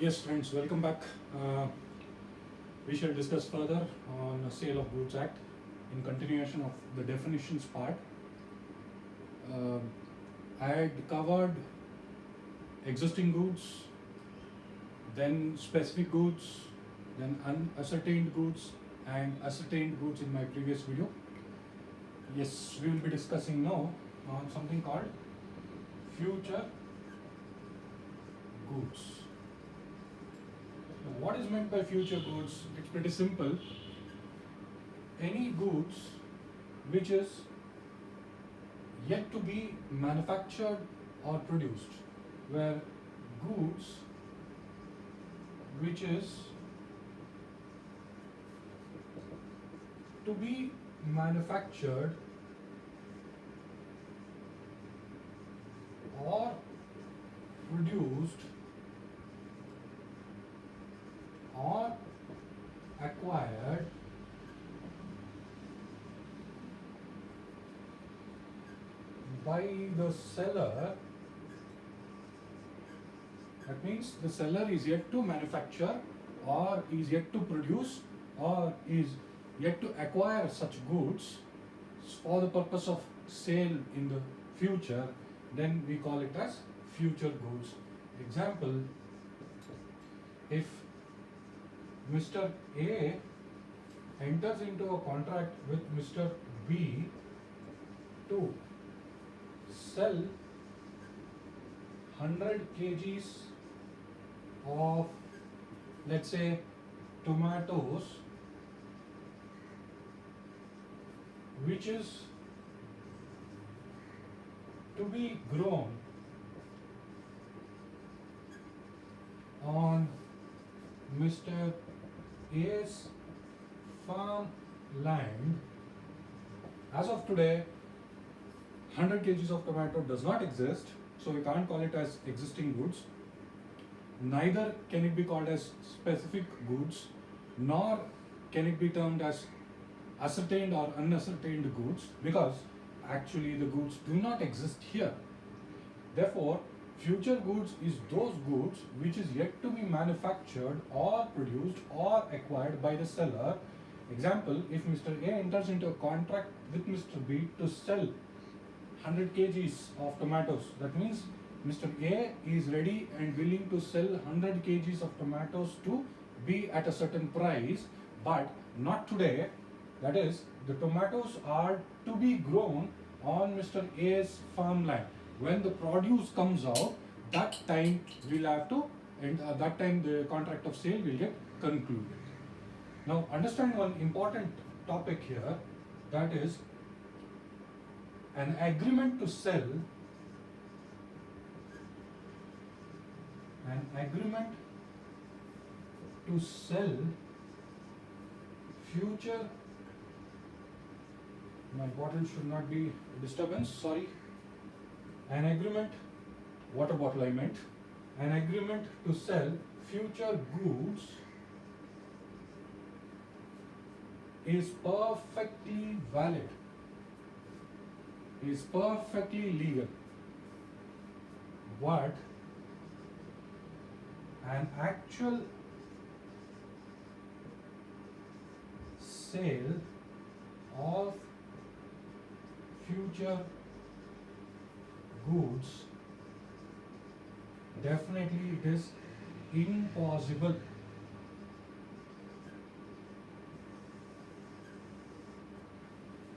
Yes, friends, welcome back. We shall discuss further on the Sale of Goods Act in continuation of the definitions part. Uh, I had covered existing goods, then specific goods, then unascertained goods, and ascertained goods in my previous video. Yes, we will be discussing now on something called future goods. Now, what is meant by future goods? It's pretty simple. Any goods which is yet to be manufactured or produced, where goods which is to be manufactured or produced or acquired by the seller. That means the seller is yet to manufacture or is yet to produce or is yet to acquire such goods for the purpose of sale in the future, then we call it as future goods. Example, if Mr. A enters into a contract with Mr. B to sell 100 kgs of, let's say, tomatoes, which is to be grown on Mr. A's farm land. As of today, 100 kgs of tomato does not exist, so we can't call it as existing goods. Neither can it be called as specific goods, nor can it be termed as ascertained or unascertained goods, because actually the goods do not exist here. Therefore, future goods is those goods which is yet to be manufactured or produced or acquired by the seller. Example, if Mr. A enters into a contract with Mr. B to sell 100 kgs of tomatoes, that means Mr. A is ready and willing to sell 100 kgs of tomatoes to B at a certain price, but not today. That is, the tomatoes are to be grown on Mr. A's farmland. When the produce comes out, that time we'll have to, and that time the contract of sale will get concluded. Now, understand one important topic here, that is, an agreement to sell, future, my bottle should not be a disturbance, sorry. An agreement, water bottle I meant, an agreement to sell future goods is perfectly valid, is perfectly legal, but an actual sale of future goods, definitely it is impossible.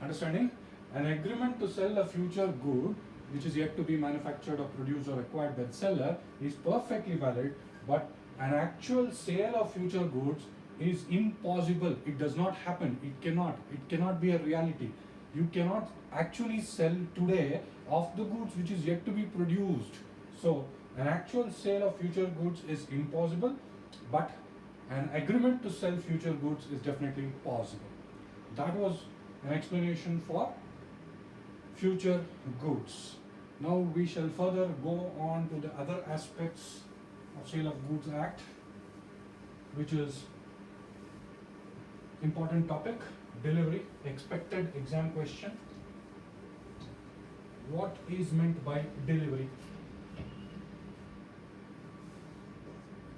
Understanding? An agreement to sell a future good which is yet to be manufactured or produced or acquired by the seller is perfectly valid, but an actual sale of future goods is impossible. It does not happen. It cannot be a reality. You cannot actually sell today of the goods which is yet to be produced. So an actual sale of future goods is impossible, but an agreement to sell future goods is definitely possible. That was an explanation for future goods. Now we shall further go on to the other aspects of Sale of Goods Act, which is important topic, delivery, expected exam question. What is meant by delivery?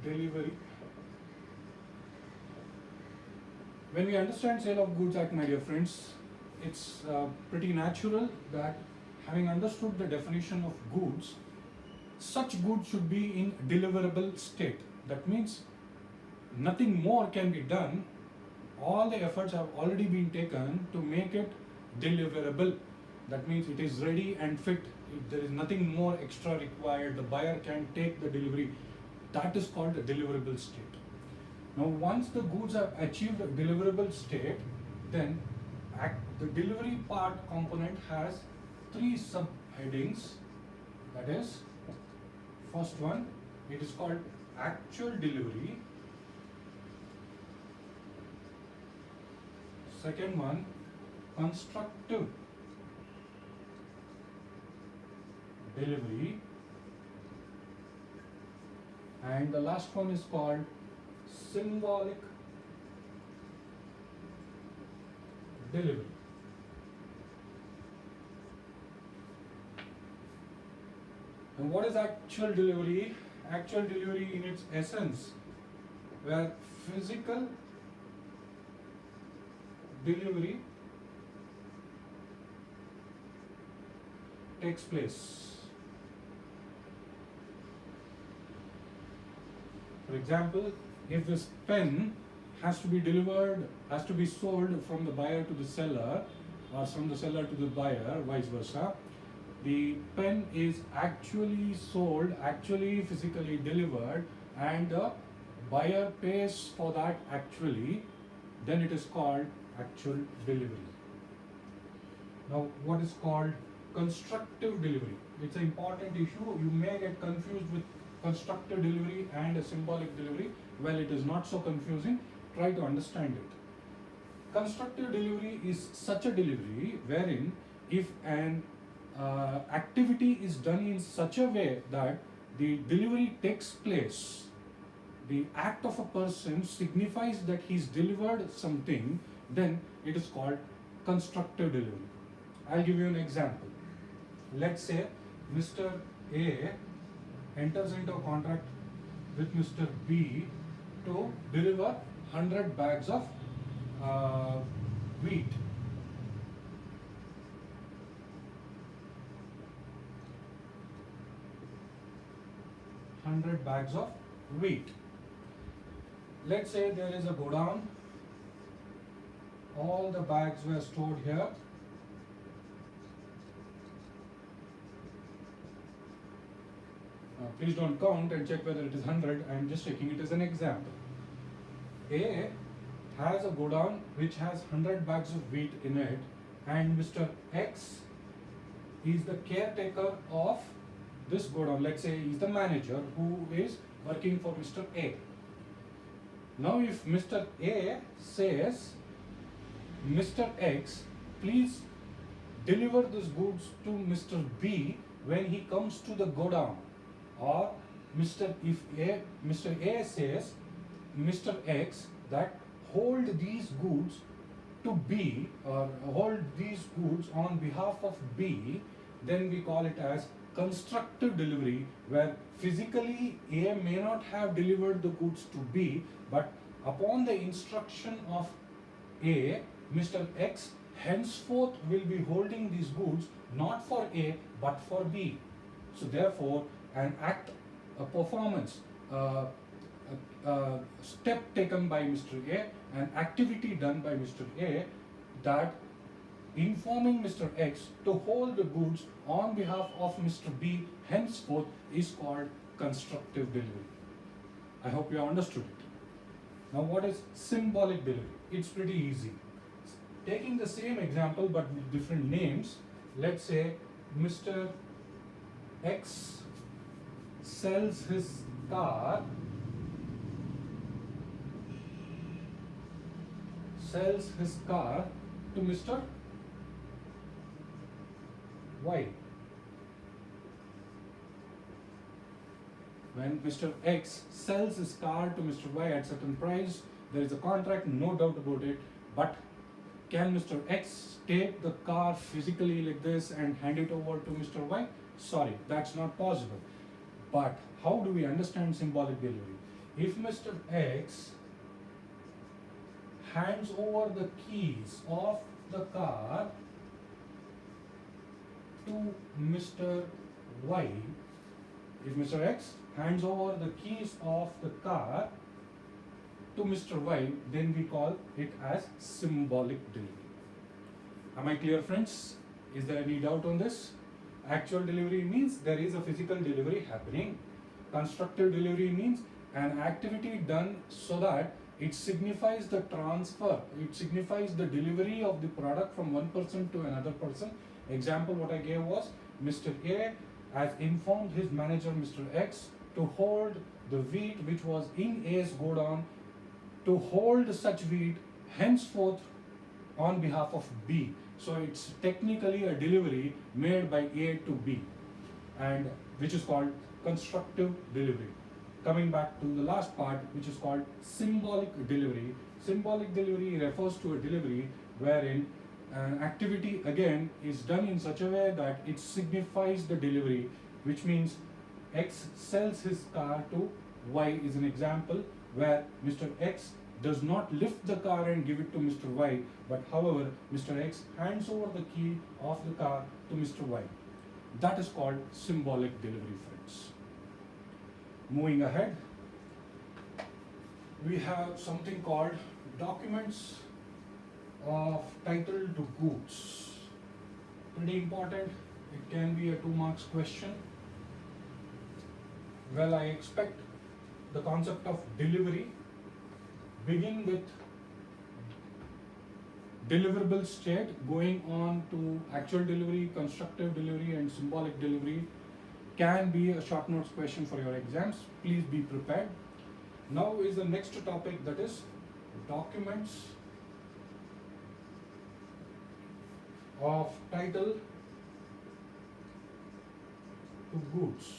delivery. When we understand Sale of Goods Act, my dear friends, it's pretty natural that having understood the definition of goods, such goods should be in deliverable state. That means nothing more can be done. All the efforts have already been taken to make it deliverable. That means it is ready and fit. There is nothing more extra required. The buyer can take the delivery. That is called a deliverable state. Now, once the goods have achieved a deliverable state, then the delivery part component has three subheadings. That is, first one, it is called actual delivery. Second one, constructive delivery. And the last one is called symbolic delivery. And what is actual delivery? Actual delivery in its essence, where physical delivery takes place. For example, if this pen has to be delivered, has to be sold from the buyer to the seller, or from the seller to the buyer, vice versa, the pen is actually sold, actually physically delivered, and the buyer pays for that actually, then it is called actual delivery. Now, what is called constructive delivery? It's an important issue. You may get confused with constructive delivery and a symbolic delivery. Well, it is not so confusing. Try to understand it. Constructive delivery is such a delivery wherein if an activity is done in such a way that the delivery takes place, the act of a person signifies that he's delivered something, then it is called constructive delivery. I'll give you an example. Let's say Mr. A enters into a contract with Mr. B to deliver 100 bags of wheat. Bags of wheat. Let's say there is a godown. All the bags were stored here. Please don't count and check whether it is 100. I am just checking it as an example. A has a godown which has 100 bags of wheat in it, and Mr. X is the caretaker of this godown. Let's say he is the manager who is working for Mr. A. Now, if Mr. A says, Mr. X, please deliver this goods to Mr. B when he comes to the godown, or Mr. A says, Mr. X, that hold these goods to B, or hold these goods on behalf of B, then we call it as constructive delivery, where physically A may not have delivered the goods to B, but upon the instruction of A, Mr. X henceforth will be holding these goods not for A but for B. So therefore, an act, a performance, a step taken by Mr. A, an activity done by Mr. A, that informing Mr. X to hold the goods on behalf of Mr. B henceforth is called constructive delivery. I hope you understood it. Now, what is symbolic delivery? It's pretty easy. Taking the same example but with different names, let's say Mr. X sells his car to Mr. Y. When Mr. X sells his car to Mr. Y at certain price, there is a contract, no doubt about it, but can Mr. X take the car physically like this and hand it over to Mr. Y? Sorry, that's not possible. But how do we understand symbolic delivery? if Mr. X hands over the keys of the car to Mr. Y, if Mr. X hands over the keys of the car to Mr. Y, then we call it as symbolic delivery. Am I clear, friends? Is there any doubt on this? Actual delivery means there is a physical delivery happening. Constructive delivery means an activity done so that it signifies the transfer, it signifies the delivery of the product from one person to another person. Example what I gave was Mr. A has informed his manager Mr. X to hold the wheat which was in A's godown, to hold such wheat henceforth on behalf of B. So it's technically a delivery made by A to B, and which is called constructive delivery. Coming back to the last part, which is called symbolic delivery. Symbolic delivery refers to a delivery wherein an activity again is done in such a way that it signifies the delivery, which means X sells his car to Y is an example where Mr. X does not lift the car and give it to Mr. Y, but however Mr. X hands over the key of the car to Mr. Y. That is called symbolic delivery, friends. Moving ahead, we have something called documents of title to goods. Pretty important. It can be a 2 marks question. Well, I expect the concept of delivery begin with deliverable state, going on to actual delivery, constructive delivery, and symbolic delivery can be a short notes question for your exams. Please be prepared. Now is the next topic, that is documents of title to goods.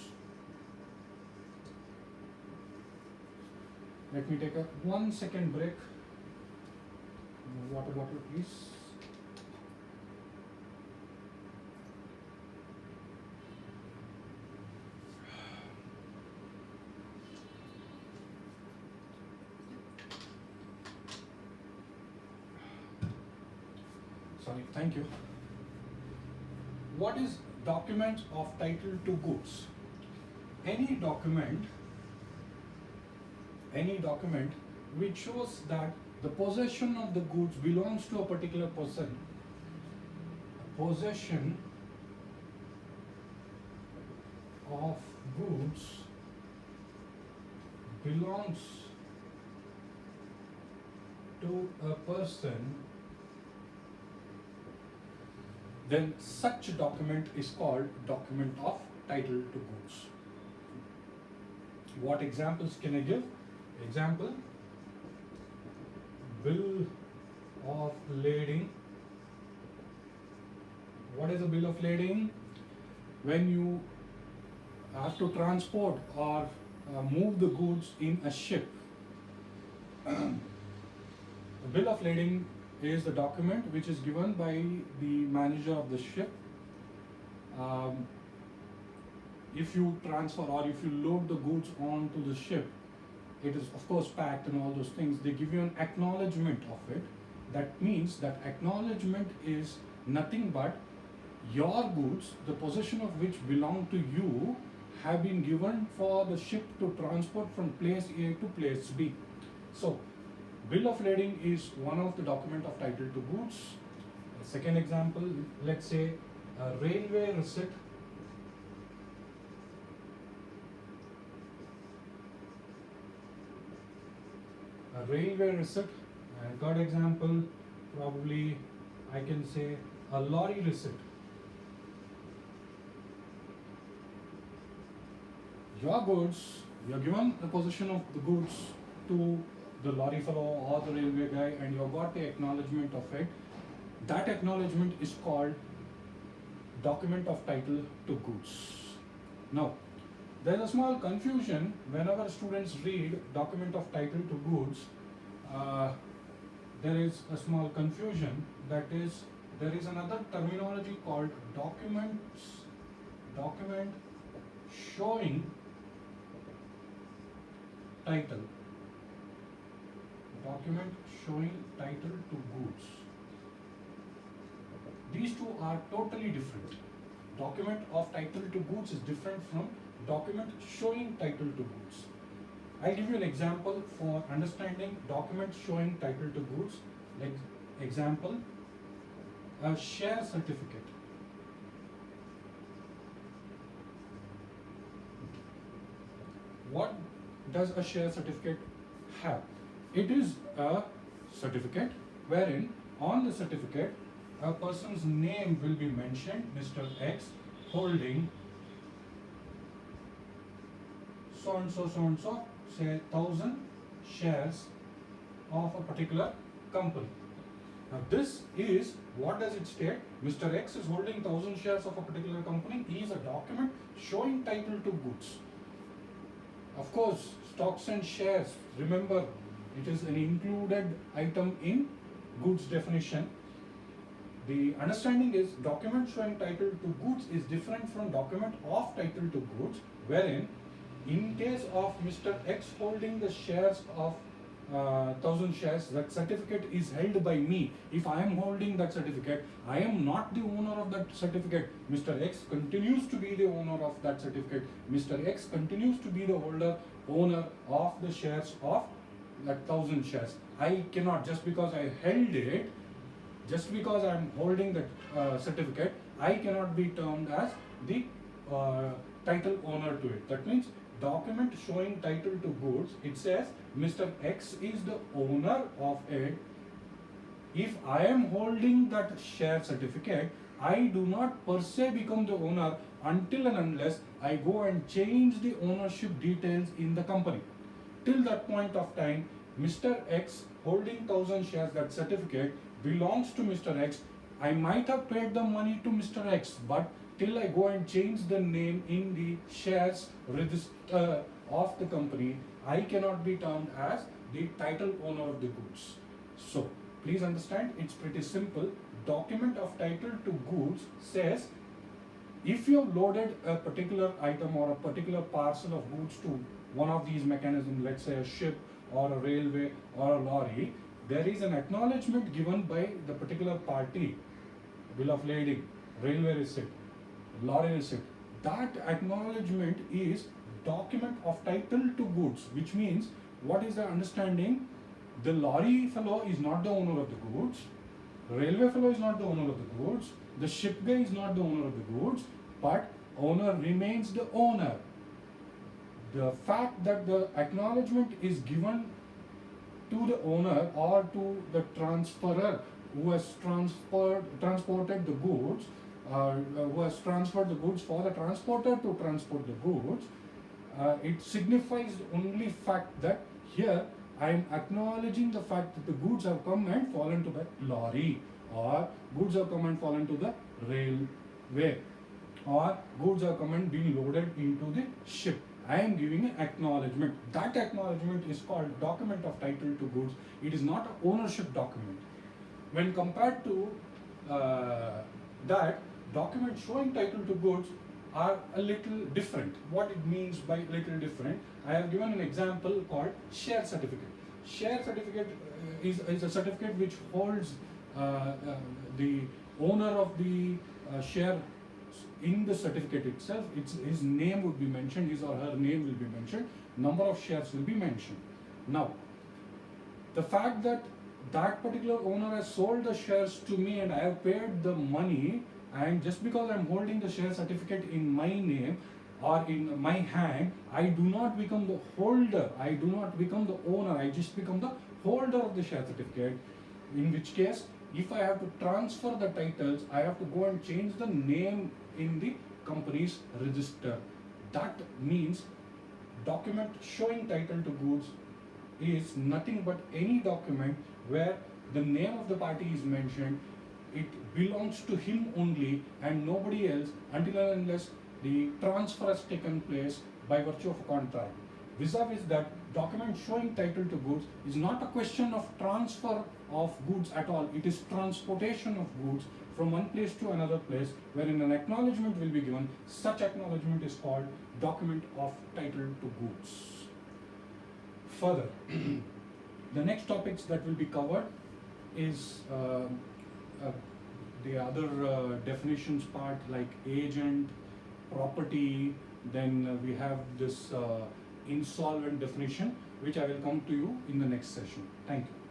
Let me take a 1 second break. Water bottle, please. Sorry, thank you. What is document of title to goods? Any document which shows that the possession of the goods belongs to a particular person. Possession of goods belongs to a person, then such document is called document of title to goods. What examples can I give? Example, bill of lading. What is a bill of lading? When you have to transport or move the goods in a ship. A bill of lading is the document which is given by the manager of the ship. If you transfer or if you load the goods onto the ship, it is of course packed and all those things. They give you an acknowledgement of it. That means that acknowledgement is nothing but your goods, the possession of which belong to you, have been given for the ship to transport from place A to place B. So, bill of lading is one of the document of title to goods. A second example, let's say a railway receipt. A railway receipt. And third example, probably I can say a lorry receipt. Your goods, you're given the possession of the goods to the lorry fellow or the railway guy, and you got the acknowledgement of it. That acknowledgement is called document of title to goods. Now, there's a small confusion whenever students read document of title to goods. There is a small confusion, that is, there is another terminology called document showing title. Document showing title to goods. These two are totally different. Document of title to goods is different from document showing title to goods. I'll give you an example for understanding document showing title to goods. Like example, a share certificate. What does a share certificate have? It is a certificate wherein on the certificate a person's name will be mentioned, Mr. X holding so and so, say 1,000 shares of a particular company. Now this is, what does it state? Mr. X is holding 1,000 shares of a particular company is a document showing title to goods. Of course, stocks and shares, remember, it is an included item in goods definition. The understanding is document showing title to goods is different from document of title to goods, wherein in case of Mr. X holding the shares of 1,000 shares, that certificate is held by me. If I am holding that certificate, I am not the owner of that certificate. Mr. X continues to be the owner of that certificate. Mr. X continues to be the owner of the shares of that 1,000 shares. I cannot, just because I held it, just because I am holding that certificate, I cannot be termed as the title owner to it. That means document showing title to goods, it says Mr. X is the owner of it. If I am holding that share certificate, I do not per se become the owner until and unless I go and change the ownership details in the company. Till that point of time, Mr. X holding 1,000 shares, that certificate belongs to Mr. X. I might have paid the money to Mr. X, but till I go and change the name in the shares register of the company, I cannot be termed as the title owner of the goods. So please understand, it's pretty simple. Document of title to goods says if you have loaded a particular item or a particular parcel of goods to one of these mechanisms, let's say a ship or a railway or a lorry, there is an acknowledgement given by the particular party, bill of lading, railway receipt, lorry receipt. That acknowledgement is document of title to goods, which means, what is the understanding? The lorry fellow is not the owner of the goods, the railway fellow is not the owner of the goods, the ship guy is not the owner of the goods, but owner remains the owner. The fact that the acknowledgement is given to the owner or to the transferor who has transported the goods, who has transferred the goods for the transporter to transport the goods, it signifies only fact that here I am acknowledging the fact that the goods have come and fallen to the lorry, or goods have come and fallen to the railway, or goods have come and been loaded into the ship. I am giving an acknowledgement. That acknowledgement is called document of title to goods. It is not an ownership document. When compared to that, document showing title to goods are a little different. What it means by little different, I have given an example called share certificate. Share certificate is a certificate which holds the owner of the share in the certificate itself. His name would be mentioned, his or her name will be mentioned, number of shares will be mentioned. Now, the fact that that particular owner has sold the shares to me and I have paid the money, and just because I am holding the share certificate in my name or in my hand, I do not become the holder, I do not become the owner, I just become the holder of the share certificate. In which case, if I have to transfer the titles, I have to go and change the name in the company's register. That means document showing title to goods is nothing but any document where the name of the party is mentioned, it belongs to him only and nobody else until and unless the transfer has taken place by virtue of a contract. Vis-a-vis that, document showing title to goods is not a question of transfer of goods at all. It is transportation of goods from one place to another place wherein an acknowledgement will be given. Such acknowledgement is called document of title to goods. further. The next topics that will be covered is the other definitions part, like agent, property. Then we have this insolvent definition, which I will come to you in the next session. Thank you.